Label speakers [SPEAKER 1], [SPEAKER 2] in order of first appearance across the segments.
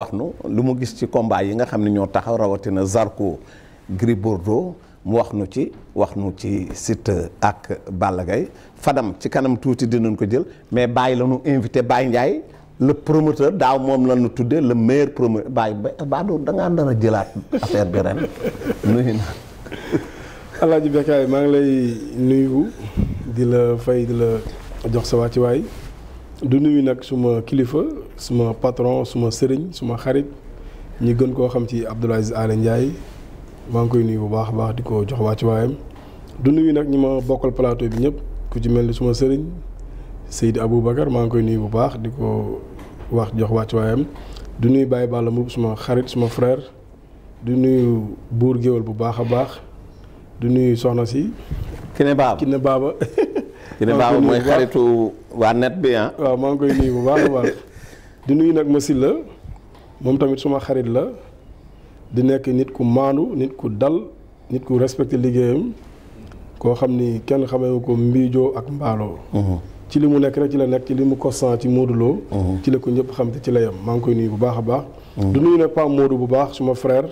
[SPEAKER 1] wax nu lu mu gis ci combat yi nga xam ne ñoo taxaw rawatina Zarko Gris Bordeaux mu wax nu ci Siteu ak Balla Gaye Fadam ci kanam tuuti dinañ ko jël mais Baye la ñu invité Baye Ndiaye le promoteur daaw moom la ñu tuddee le meilleur promoteur Baye ba da ngaa nar a jëlaat affaire bi ren nuyu na
[SPEAKER 2] Alaaji Bekaay maa ngi lay nuyu di la fay di la jox sa wàccuwaay du nuyu nag suma kilifa suma patron suma sëriñ suma xarit ñi gën koo xam ci Abdoul Aziz Aly Ndiaye maa ngi koy nuyu bu baax a baax di ko jox wàccuwaayam du nuyu nag ñi ma bokkal plateau bi ñëpp ku ci mel ni suma sëriñ Seydi Aboubacar maa ngi koy nuyu bu baax di ko jox wàccuwaayam du nuyu Baye Balla Mbuub suma xarit suma frère du nuyu buur géwél bu baax a baax du nuyu soxna si
[SPEAKER 1] Kiné Baba
[SPEAKER 2] Kiné Baba
[SPEAKER 1] mooy xaritu waa net bi ah.
[SPEAKER 2] waaw maa ngi koy nuyu bu baax a baax di nuyu nag Massil la moom tamit suma xarit la di nekk nit ku maandu nit ku dal nit ku respecté liggéeyam koo xam ni kenn xamee ko mbiijoo ak mbaaloo ci li mu nekk rek ci la nekk ci li mu constant ci Modou Lo ci la ko ñëpp xam te ci la yem maa ngi koy nuyu bu baax a baax du nuyu nag Pape Modou bu baax suma frère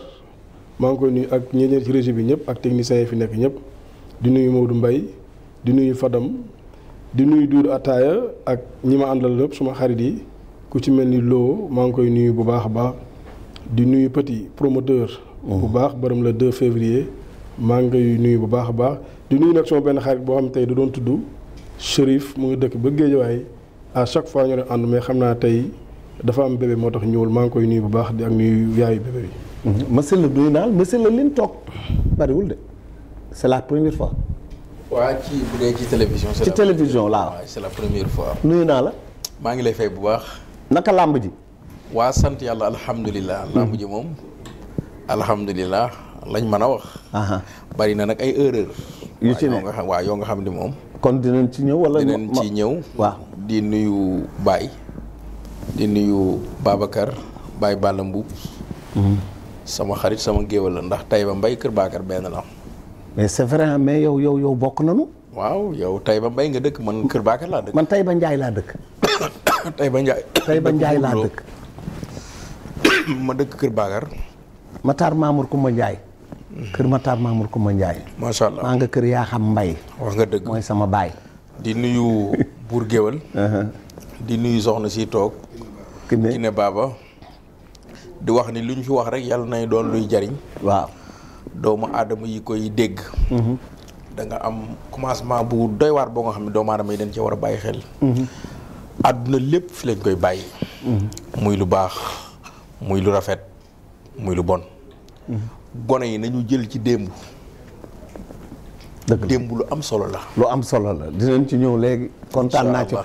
[SPEAKER 2] maa ngi koy nuyu ak ñeneen ci régie bi ñëpp ak techniciens yi fi nekk ñëpp di nuyu Modou Mbaye di nuyu Fadam di nuyu Doudou Ataaya ak ñi ma àndal lépp suma xarit yi ku ci mel ni Lo maa ngi koy nuyu bu baax a baax di nuyu Petit promoteur bu baax borom le 2 février maa ngi koy nuyu bu baax a baax di nuyu nag suma benn xarit boo xam tey da doon tudd Chérif mu ngi dëkk ba Géejawaay à chaque fois ñoo doon ànd mais xam naa tey dafa am bébé moo tax ñëwul maa ngi koy nuyu bu baax di ak nuyu yaayu bébé bi
[SPEAKER 1] monsieur le nuyu naal monsieur le liñ toog bariwul de c'est la première fois
[SPEAKER 3] waa ci bu dee ci télévision.
[SPEAKER 1] ci télévision laa
[SPEAKER 3] waaw c'est la première fois.
[SPEAKER 1] nuyu naa la.
[SPEAKER 3] maa ngi lay fay bu baax.
[SPEAKER 1] naka làmb ji.
[SPEAKER 3] waa sant yàlla alhamdulilah. làmb ji moom alhamdulilah lañ mën a wax. bari na nag ay erreur.
[SPEAKER 1] yu ci ne
[SPEAKER 3] waaw yoo nga xam ni moom.
[SPEAKER 1] kon dinañ ci ñëw wala.
[SPEAKER 3] dinañ ci ñëw.
[SPEAKER 1] waaw
[SPEAKER 3] di nuyu Baye. di nuyu Babacar Baye Balla Mbuub. sama xarit sama géwél la ndax Taïba Mbaye Kër Bakar benn la.
[SPEAKER 1] mais c'est vrai mais yow bokk nañu.
[SPEAKER 3] waaw yow Taïba Mbaye nga dëkk man Kër Bakar laa dëkk.
[SPEAKER 1] man Taïba Ndiaye laa dëkk. Taïba Ndiaye laa dëkk.
[SPEAKER 3] ma dëkk Kër Bakar.
[SPEAKER 1] Matar Mamour Koumba Ndiaye. kër Matar Mamour Koumba Ndiaye.
[SPEAKER 3] macha allah
[SPEAKER 1] maa nga kër yaa xam Mbaye.
[SPEAKER 3] wax nga dëgg
[SPEAKER 1] mooy sama baay.
[SPEAKER 3] di nuyu buur géwél di nuyu soxna si toog. Kiné Baba. di wax ni lu ñu fi wax rek yàlla nay doon luy jariñ.
[SPEAKER 1] waaw.
[SPEAKER 3] doomu aadama yi koy dégg. da nga am commencement bu doy waar boo nga xam ne doomu aadama yi dañ cee war a bàyyi xel. àdduna lépp fi lañ koy bàyyi. muy lu baax muy lu rafet muy lu bon. gone yi nañu jël ci démb.
[SPEAKER 1] dëgg
[SPEAKER 3] démb lu am solo la.
[SPEAKER 1] lu am solo la dinañ ci ñëw léegi. kontaan naa ci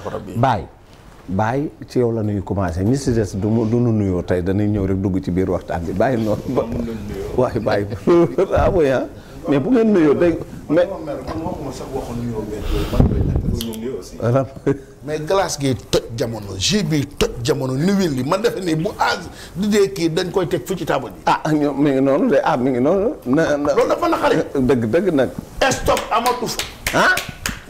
[SPEAKER 1] Baye ci yow la ñuy commencé ñi si des du nu nuyoo tey dañuy ñëw rek dugg ci biir waxtaan bi bàyyi noonu. waaye bàyyi ah oui ah mais bu ngeen nuyoo day. mais
[SPEAKER 4] mais glace gi toj jamono jus bi toj jamono nuwil li man defe nii bu aag di dee kii dañ koy teg fu ci table bi.
[SPEAKER 1] ah ñoom mi ngi noonu de mi ngi noonu.
[SPEAKER 4] loolu dafa naqari.
[SPEAKER 1] dëgg nag.
[SPEAKER 4] stock amatu fa. ah.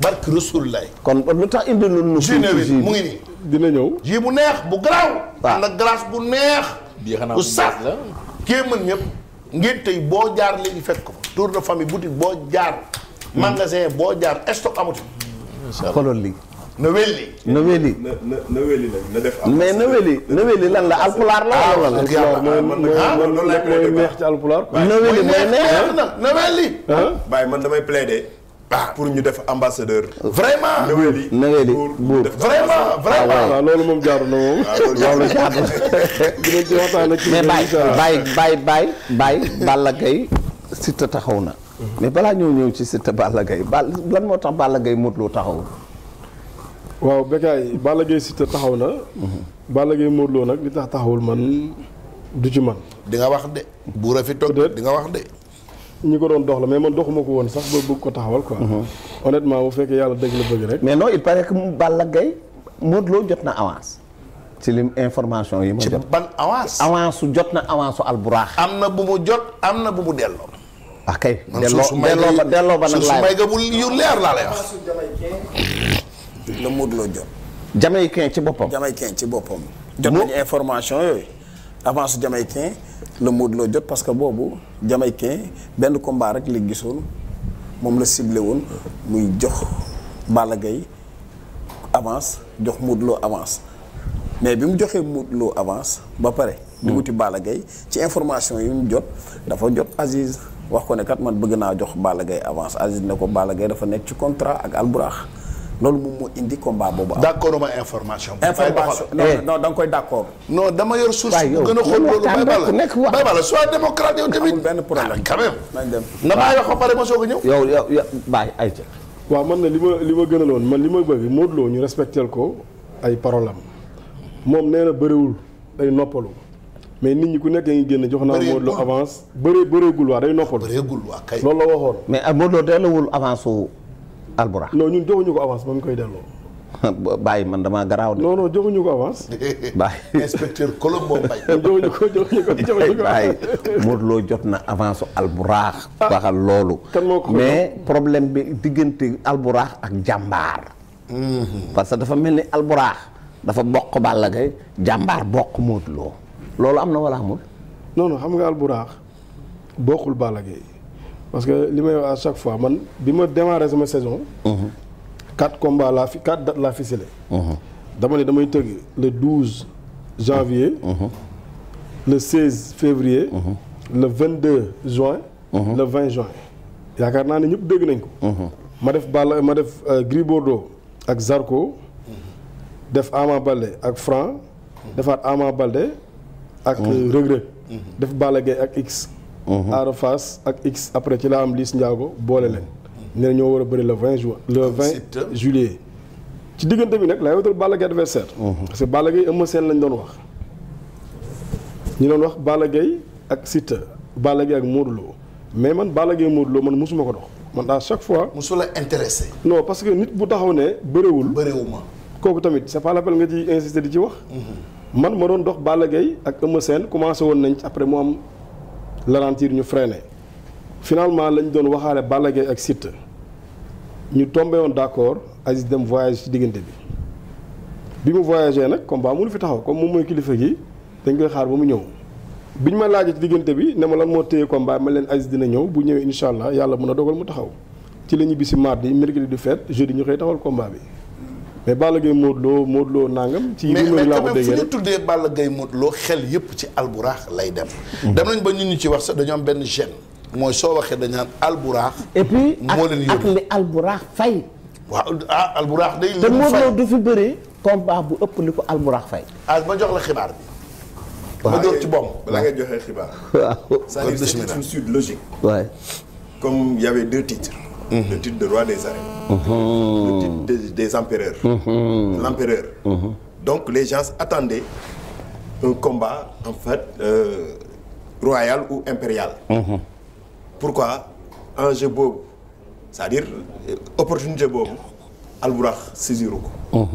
[SPEAKER 4] barke Rasulullah.
[SPEAKER 1] kon lu tax indi lu nu.
[SPEAKER 4] jus mu ngi nii.
[SPEAKER 2] dina ñëw.
[SPEAKER 4] jus bu neex bu garaaw.
[SPEAKER 1] waaw
[SPEAKER 4] am na glace bu neex.
[SPEAKER 3] bii xanaa
[SPEAKER 4] bu sax la. kii mën ñëpp. ngeen tey boo jaar léegi fekk ko. tour de famille boutique boo jaar. magasin boo jaar stock amatu.
[SPEAKER 3] incha allah
[SPEAKER 1] xoolal lii.
[SPEAKER 4] na welli.
[SPEAKER 1] na welli
[SPEAKER 5] nag na def.
[SPEAKER 1] mais na welli lan la alpulaar la wala.
[SPEAKER 2] mooy neex ci alpulaar.
[SPEAKER 1] na welli mooy neex
[SPEAKER 4] na welli.
[SPEAKER 5] Baye man damay plaider. pour ñu def ambassadeur.
[SPEAKER 4] vraiment.
[SPEAKER 1] na welli buur
[SPEAKER 4] vraiment.
[SPEAKER 2] waaw loolu moom jaaru na moom.
[SPEAKER 1] loolu jaar na.
[SPEAKER 2] dinañ ci waxtaan ak
[SPEAKER 1] mais Baye Balla Gaye Siteu taxaw na. mais balaa ñëw ci Siteu Balla Gaye lan moo tax Balla Gaye Modou Lo taxaw.
[SPEAKER 2] waaw Bekaay Balla Gaye Siteu taxaw na. Balla Gaye Modou Lo nag li tax taxawul man du ci man.
[SPEAKER 4] di nga wax de. bu rafet toog di nga wax de.
[SPEAKER 2] ñi ko doon dox la mais man doxuma ko woon sax ba bëgg ko taxawal quoi. honnêtement bu fekkee yàlla dëgg la bëgg rek.
[SPEAKER 1] mais non il paraît que Balla Gaye Modou Lo jot na avance. ci lim information yi ma jot.
[SPEAKER 4] ci ban avance.
[SPEAKER 1] avance su jot na avance su alburaax.
[SPEAKER 4] am na bu mu jot am na bu mu delloo.
[SPEAKER 1] ah kay.
[SPEAKER 4] delloo ba nag
[SPEAKER 1] laay
[SPEAKER 4] su may ga bu yu leer laa lay wax. la Modou Lo jot.
[SPEAKER 1] Jamaïcain ci boppam.
[SPEAKER 6] Jamaïcain ci boppam. jot nañu information yooyu. avance jamaïcain la Modou Lo jot parce que boobu jamaïcain benn combat rek li gisoon moom la ciblé woon muy jox Balla Gaye avance jox Modou Lo avance mais bi mu joxee Modou Lo avance ba pare. di wuti Balla Gaye ci information yi mu jot dafa jot Aziz wax ko ne kat man bëgg naa jox Balla Gaye avance Aziz ne ko Balla Gaye dafa nekk ci contrat ak Alburax loolu moom moo indi combat boobu.
[SPEAKER 4] d'accord ma information.
[SPEAKER 6] non da nga koy d'accord.
[SPEAKER 4] non dama yor source bu gën a xool loolu. Baye Balla soit démocrate yow tamit.
[SPEAKER 6] amul benn problème
[SPEAKER 4] quand même.
[SPEAKER 6] nañ dem
[SPEAKER 4] na maa wax ba pare ma soog a ñëw.
[SPEAKER 1] yow Baye ayca.
[SPEAKER 2] waaw man na li ma gënaloon man li ma bëgg Modou Lo ñu respectel ko ay parole am moom nee na bëriwul day noppalu mais nit ñi ku nekk ngi génn jox naa Modou Lo avance bëreegul waa day noppalu.
[SPEAKER 4] bëreegul waa kay.
[SPEAKER 2] loolu la waxoon.
[SPEAKER 1] mais Modou Lo delluwul avance su Alburax.
[SPEAKER 2] non ñun joxuñu ko avance ba mu koy delloo.
[SPEAKER 1] Baye man damaa garaaw de.
[SPEAKER 2] non joxuñu ko avance.
[SPEAKER 1] Baye
[SPEAKER 4] inspecteur Colombo Mbaye.
[SPEAKER 2] joxuñu ko.
[SPEAKER 1] Baye Modou Lo jot na avance su Alburax. waxal loolu.
[SPEAKER 2] kan moo ko
[SPEAKER 1] mais problème bi diggante Alburax ak jàmbaar. parce que dafa mel ni Alburax dafa bokk Balla Gaye jàmbaar bokk Modou Lo loolu am na wala amul.
[SPEAKER 2] non xam nga Alburax bokkul Balla Gaye parce que li may wax à chaque fois man bi ma démarré sama saison. 4 dates laa ficelé. dama ne damay tëgg le 12 janvier. le 16 février. le 22 juin. le 20 juin. yaakaar naa ne ñëpp dégg nañ ko. ma def Gris Bordeaux ak Zarko. def Ama Baldé ak Franc. defaat Ama Baldé ak Reug Reug. def Balla Gaye ak X. Ada Fass ak X après ci la am Liss Ndiago boole leen. ne ñoo war a bëri le 20 juin le 20 juillet. ci diggante bi nag laay wutal Balla Gaye adversaire. parce que Balla Gaye Eumeu Sène lañ doon wax. ñu doon wax Balla Gaye ak Siteu Balla Gaye ak Modou Lo mais man Balla Gaye Modou Lo man mosuma ko dox man à chaque fois.
[SPEAKER 4] mosula intéressé.
[SPEAKER 2] non parce que nit bu taxaw ne bëriwul.
[SPEAKER 4] bëriwuma.
[SPEAKER 2] kooku tamit c'est pas la peine nga ci insister di ci wax. man ma doon dox Balla Gaye ak Eumeu Sène commencé woon nañ ci après mu am ralentir ñu freiné finalement lañ doon waxaale Balla Gaye ak Siteu ñu tombé woon d'accord Aziz dem voyage ci diggante bi mu voyagé nag combat mënu fi taxaw comme moom mooy kilifa gi dañ koy xaar ba mu ñëw biñ ma laajee ci diggante bi ne ma lan moo téye combat ma leen Aziz dina ñëw bu ñëwee incha allah yàlla mën a dogal mu taxaw ci la ñu bisi mardi mercredi du fête jeudi ñu xëy taxawal combat bi. mais Balla Gaye Modou Lo nangam. ci rumeur laa ko déggee
[SPEAKER 4] mais fu ñu tuddee Balla Gaye Modou Lo xel yëpp ci Alburax lay dem. dem nañ ba ñun ñu ci wax sax dañoo am benn gêne. mooy soo waxee dañu naan Alburax.
[SPEAKER 1] et puis
[SPEAKER 4] moo leen yóbbu
[SPEAKER 1] ak li Alburax fay.
[SPEAKER 4] waaw Alburax day.
[SPEAKER 1] te Modou Lo du fi bëri combat bu ëpp li ko Alburax fay.
[SPEAKER 4] ma jox la xibaar bi. ma door ci bomb.
[SPEAKER 5] balaa ngay joxee xibaar.
[SPEAKER 1] waaw.
[SPEAKER 5] c'est-à-dire c'est une suite logique.
[SPEAKER 1] Ouais.
[SPEAKER 5] Comme il y avait 2 titres. Le titre de roi des arènes. Le titre des empereurs. L'empereur. Donc les gens attendaient un combat en fait royal ou impérial. Pourquoi enjeu boobu c'est-à-dire opportunité boobu Alburax saisiru ko.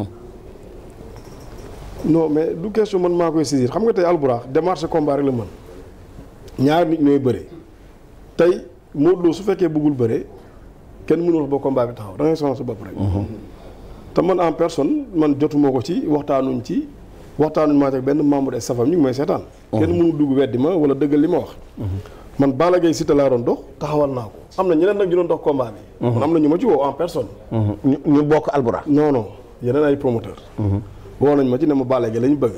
[SPEAKER 2] non mais du question man maa koy saisir xam nga tey Alburax démarche combat rek la mën ñaar nit ñooy bëre tey Modou Lo su fekkee bëggul bëre kenn mënul wax ba combat bi taxaw da ngay sonal sa bopp rek. te man en personne man jotuma ko ci waxtaanuñ maa teg benn membre de safam ñu ngi may seetaan. kenn mënul dugg weddi ma wala dëggal li ma wax. man Balla Gaye Siteu laa doon dox taxawal naa ko am na ñeneen nag ñu doon dox combat bi. man am na ñu ma ci woo en personne.
[SPEAKER 1] ñu bokk Alburax.
[SPEAKER 2] non yeneen ay promoteur woo nañ ma ci ne ma Balla Gaye la ñu bëgg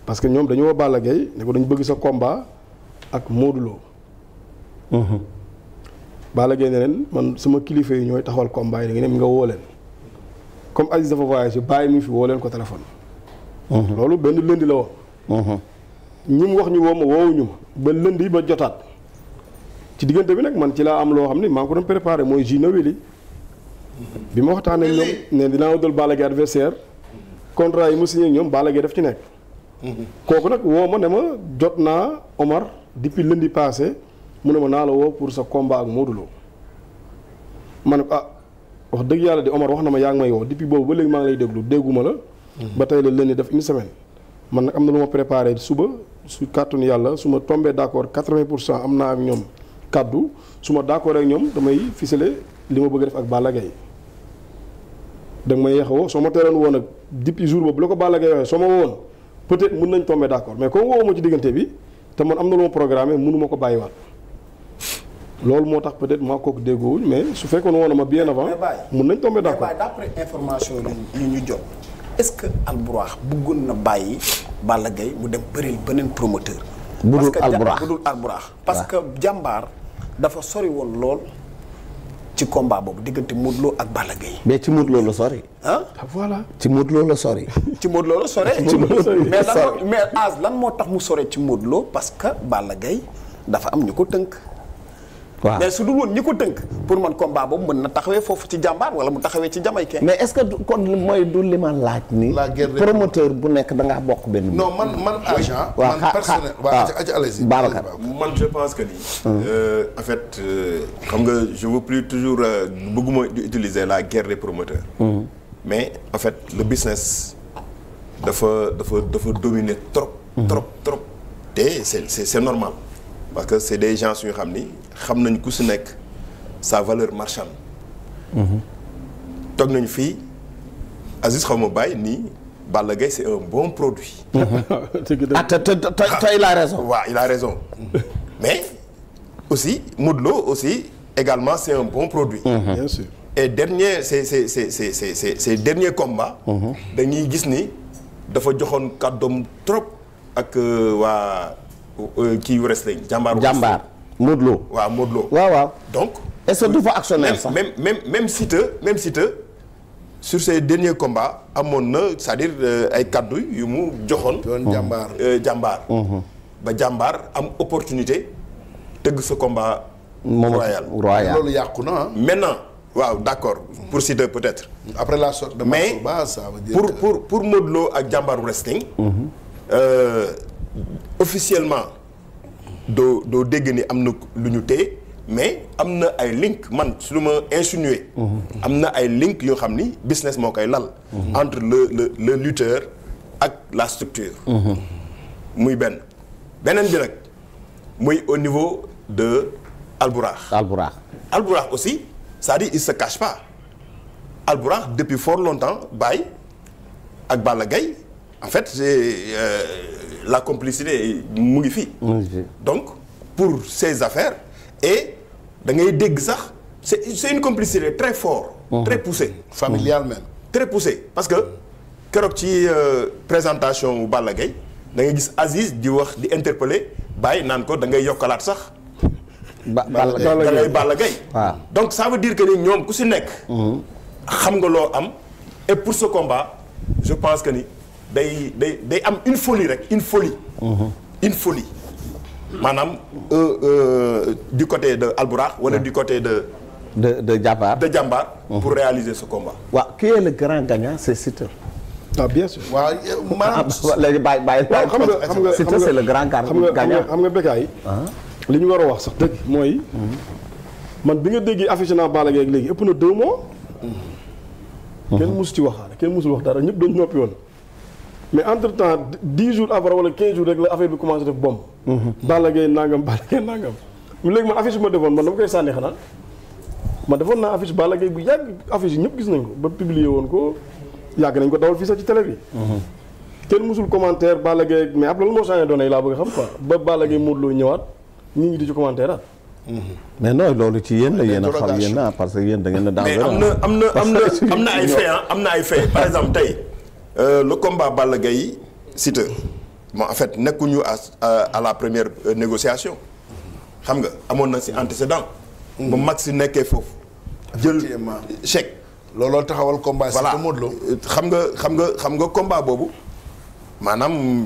[SPEAKER 2] parce que ñoom dañu woo Balla Gaye ne ko dañu bëgg sa combat ak Modou Lo. Balla Gaye ne leen man sama kilifa yi ñooy taxawal combat yi da ngeen nga woo leen comme Aziz dafa voyagé bàyyi mi fi woo leen ko téléphone. loolu benn lundi la woon. ñi mu wax ñu woo ma woowuñu ma ba lundi ba jotaat ci diggante bi nag man ci laa am loo xam ne maa ngi ko doon préparé mooy Gina Wili bi ma waxtaanee ñoom ne dinaa wutal Balla Gaye adversaire contrat yi mu signé ñoom Balla Gaye daf ci nekk. kooku nag woo ma ne ma jot naa Omar depuis lundi passé. mu ne ma naa la woo pour sa combat ak Modou Lo ma ne ko wax dëgg yàlla de Omar wax na ma yaa ngi may woo depuis boobu ba léegi maa ngi lay déglu dégguma la. ba tey la leen def une semaine. man nag am na lu ma préparé suba su kàttanu yàlla su ma tombé d'accord 80% am naa ak ñoom kaddu su ma d'accord ak ñoom damay ficelé li ma bëgg a def ak Balla Gaye. da nga may yeex a woo soo ma teeloon woon nag depuis jour boobu la ko Balla Gaye waxee soo ma woon peut-être mën nañ tomber d'accord mais comme woowu ma ci diggante bi te man am na lu ma programmé mënu ma ko bàyyiwaat loolu moo tax peut-être maa kooku déggoowuñ mais su fekkoon woon na ma bien avant mën nañ tomber d'accord.
[SPEAKER 6] mais d'après information yi ñu jot est-ce que Albourakh bëggoon na bàyyi Balla Gaye mu dem bëril beneen promoteur.
[SPEAKER 1] budul
[SPEAKER 6] Albourakh parce que jàmbaar dafa sori woon lool ci combat boobu diggante Modou Lo ak Balla Gaye.
[SPEAKER 1] mais ci Modou Lo la sori.
[SPEAKER 6] ah
[SPEAKER 2] voilà.
[SPEAKER 1] ci Modou Lo la sori.
[SPEAKER 6] ci Modou Lo la sore. mais lan moo tax mu sore ci Modou Lo parce que Balla Gaye dafa am ñu ko tënk.
[SPEAKER 1] waaw
[SPEAKER 6] mais su dul woon ñi ko tënk pour man combat boobu mën na taxawee foofu ci jàmbaar wala mu taxawee ci jamaïcain.
[SPEAKER 1] mais est-ce que kon mooy du li ma laaj ni promoteur bu nekk da ngaa bokk benn.
[SPEAKER 4] non man agent.
[SPEAKER 1] waaw
[SPEAKER 4] man personnel waaw allez-y.
[SPEAKER 5] Babacar man je pense que ni. en fait xam nga je veux plus toujours bëgguma di utiliser la guerre des promoteurs. mais en fait le business dafa dominer trop. trop te c'est normal. parce que c'est des gens yu xam ni xam nañ ku si nekk sa valeur marchande. toog nañu fii Aziz xaw ma bàyyi nii Balla Gaye c'est un bon produit.
[SPEAKER 1] il a raison.
[SPEAKER 5] waaw il a raison mais aussi Modou Lo aussi également c'est un bon produit.
[SPEAKER 2] bien sûr.
[SPEAKER 5] et ces derniers combats. dañuy gis ni dafa joxoon kàddoom trop ak waa. kii wrestling
[SPEAKER 1] jàmbaar Modou Lo
[SPEAKER 5] waaw Modou Lo
[SPEAKER 1] waaw
[SPEAKER 5] donc
[SPEAKER 1] est-ce que du fa actionnaire sax
[SPEAKER 5] même Siteu sur ces derniers combats amoon na c'est-à-dire ay kaddu yu mu joxoon jàmbaar ba jàmbaar am opportunité tëgg sa combat royal
[SPEAKER 4] loolu yàqu na
[SPEAKER 5] maintenant waaw d'accord pour Siteu peut-être
[SPEAKER 4] après la sortie de
[SPEAKER 5] mais
[SPEAKER 4] ça veut dire
[SPEAKER 5] pour Modou Lo ak jàmbaar wrestling officiellement doo dégg ni am na lu ñu téye mais am na ay link man su lu ma insinué. am na ay link yoo xam ni business moo koy lal. entre le lutteur ak la structure. muy beneen bi nag muy au niveau de Albourakh aussi c'est-à-dire il se cache pas Albourakh depuis fort longtemps Baye ak Balla Gaye en fait la complicité mu ngi fii. donc pour ces affaires et da ngay dégg sax c'est une complicité très fort. très poussée.
[SPEAKER 4] familiale même.
[SPEAKER 5] très poussée parce que keroog ci présentation wu Balla Gaye da ngay gis Aziz di wax di interpeller Baye naan ko da ngay yokkalaat sax. Balla Gaye
[SPEAKER 1] waaw
[SPEAKER 5] donc ça veut dire que ni ñoom ku si nekk. xam nga loo am et pour ce combat je pense que ni. day am une folie rek une folie. une folie maanaam du côté de Albourakh wala du côté de Jàmbaar. pour réaliser ce combat.
[SPEAKER 1] waaw qui est le grand gagnant c'est Siteu.
[SPEAKER 2] ah bien sûr.
[SPEAKER 4] waaw maanaam
[SPEAKER 1] léegi bàyyi
[SPEAKER 2] xam nga
[SPEAKER 1] Siteu c'est le grand gagnant.
[SPEAKER 2] xam nga Bécaye li ñu war a wax sax dëgg mooy. man bi nga déggee affiché naa Balla Gaye léegi ëpp na 2 mois. kenn musu ci waxaale kenn musul wax dara ñëpp dañu noppi woon. mais entre temps 10 jours avant wala 15 jours rek la affaire bi commencé def bombe. Balla Gaye nangam léegi man affiche bi ma defoon man dama koy sànni xanaa man defoon naa affiche Balla Gaye bu yàgg affiche yi ñëpp gis nañ ko ba publier woon ko yàgg nañ ko dawal fii sax ci télé bi. kenn musul commentaire Balla Gaye mais après lan moo changé doon yi laa bëgg a xam quoi ba Balla Gaye Modou Lo ñëwaat nit ñi di ci commentaire at.
[SPEAKER 1] mais non loolu ci yéen la yéen a xam yéen a parce que yéen da ngeen a.
[SPEAKER 5] mais am na ay faits am na ay faits par exemple tey. Le combat Balla Gaye Siteu bon en fait nekkuñu à la première négociation xam nga amoon na ci antécédent. ba Max si nekkee foofu. jël chèque.
[SPEAKER 4] looloo taxawal combat.
[SPEAKER 5] voilà
[SPEAKER 4] Siteu Modou Lo.
[SPEAKER 5] xam nga combat boobu maanaam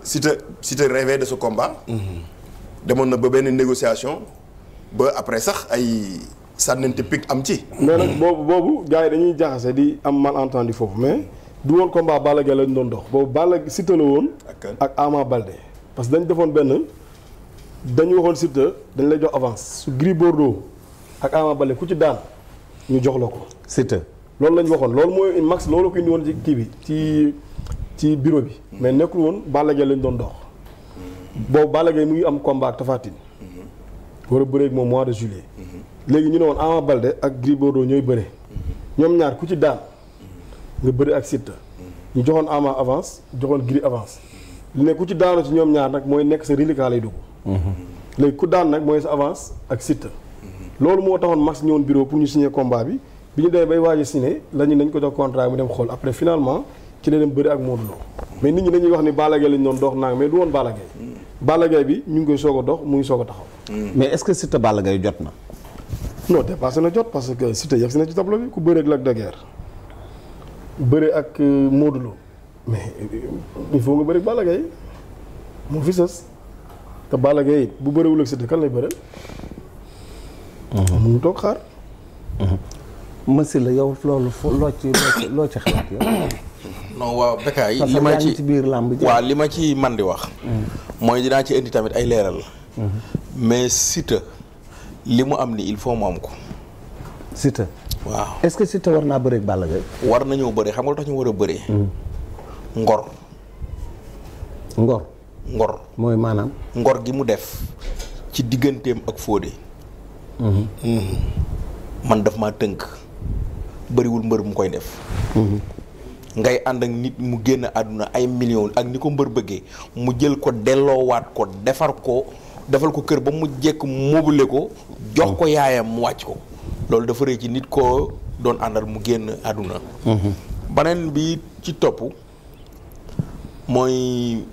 [SPEAKER 5] Siteu rêvé de ce combat. demoon na ba benn négociation ba après sax ay sànnante pic am ci.
[SPEAKER 2] mais nag boobu gars yi dañuy jaxase di am malentendu foofu mais. du woon combat Balla Gaye lañ doon dox boobu Balla Siteu la woon. ak Ama Baldé parce que dañ defoon dañu waxoon Siteu dañ lay jox avance su Gris Bordeaux ak Ama Baldé ku ci daan ñu jox la ko.
[SPEAKER 1] Siteu
[SPEAKER 2] loolu lañ waxoon loolu mooy max loolu ko indi woon ci kii bi ci bureau bi. mais nekkul woon Balla Gaye lañ doon dox. boobu Balla Gaye mu ngi am combat ak Tapha Tine. war a bëree ak moom mois de juillet. léegi ñu ne woon Ama Baldé ak Gris Bordeaux ñooy bëre. ñoom ñaar ku ci daan. nga bëri ak Siteu ñu joxoon Ama avance joxoon Gris avance li ne ku ci daanu ci ñoom ñaar nag mooy nekk sa reliquat lay dugg. léegi ku daan nag mooy sa avance ak Siteu. loolu moo taxoon Max ñëwoon bureau pour ñu signer combat bi ñu demee bay waaj a signer lañu nañ ko jox contrat mu dem xool après finalement ci la dem bëri ak Modou Lo mais nit ñi dañuy wax ni Balla Gaye lañ doon dox nang mais du woon Balla Gaye. Balla Gaye bi ñu ngi koy soog a dox mu ngi soog a taxaw.
[SPEAKER 1] mais est-ce que Siteu Balla Gaye jot na.
[SPEAKER 2] non dépassé na jot parce que Siteu yegg si na ci tableau bi ku bëre ak Lac de Guiers bëre ak Modou Lo mais il faut nga bëre ak Balla Gaye moo fi sës te Balla Gaye it bu bëriwul ak Siteu kan lay bëreel. mu ngi toog xaar.
[SPEAKER 1] Massi la yow loolu loo ci xalaat yow.
[SPEAKER 3] non waaw Bécaye
[SPEAKER 1] parce que yaa ngi ci biir làmb ji.
[SPEAKER 3] waaw li ma ci man di wax. mooy dinaa ci indi tamit ay leeral. mais Siteu li mu am ni il faut mu am ko.
[SPEAKER 1] Siteu.
[SPEAKER 3] waaw
[SPEAKER 1] est-ce que Siteu war naa bëreeg Balla Gaye.
[SPEAKER 3] war nañoo bëree xam nga lu tax ñu war a bëree. ngor. ngor.
[SPEAKER 1] mooy maanaam.
[SPEAKER 3] ngor gi mu def ci digganteem ak Fodé. man daf maa tënk bëriwul mbër mu koy def. ngay ànd ak nit mu génn àdduna ay millions ak ni ko mbër bëggee mu jël ko delloowaat ko defal ko kër ba mu jekk mobile ko jox ko yaayam mu wàcc ko loolu dafa rëy ci nit koo doon àndal mu génn àdduna. beneen bi ci topp mooy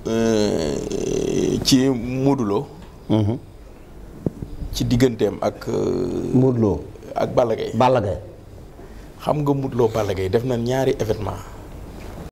[SPEAKER 3] ci Modou Lo ci digganteem ak.
[SPEAKER 1] Modou Lo
[SPEAKER 3] ak Balla Gaye.
[SPEAKER 1] Balla Gaye.
[SPEAKER 3] xam nga Modou Lo Balla Gaye def na ñaari événement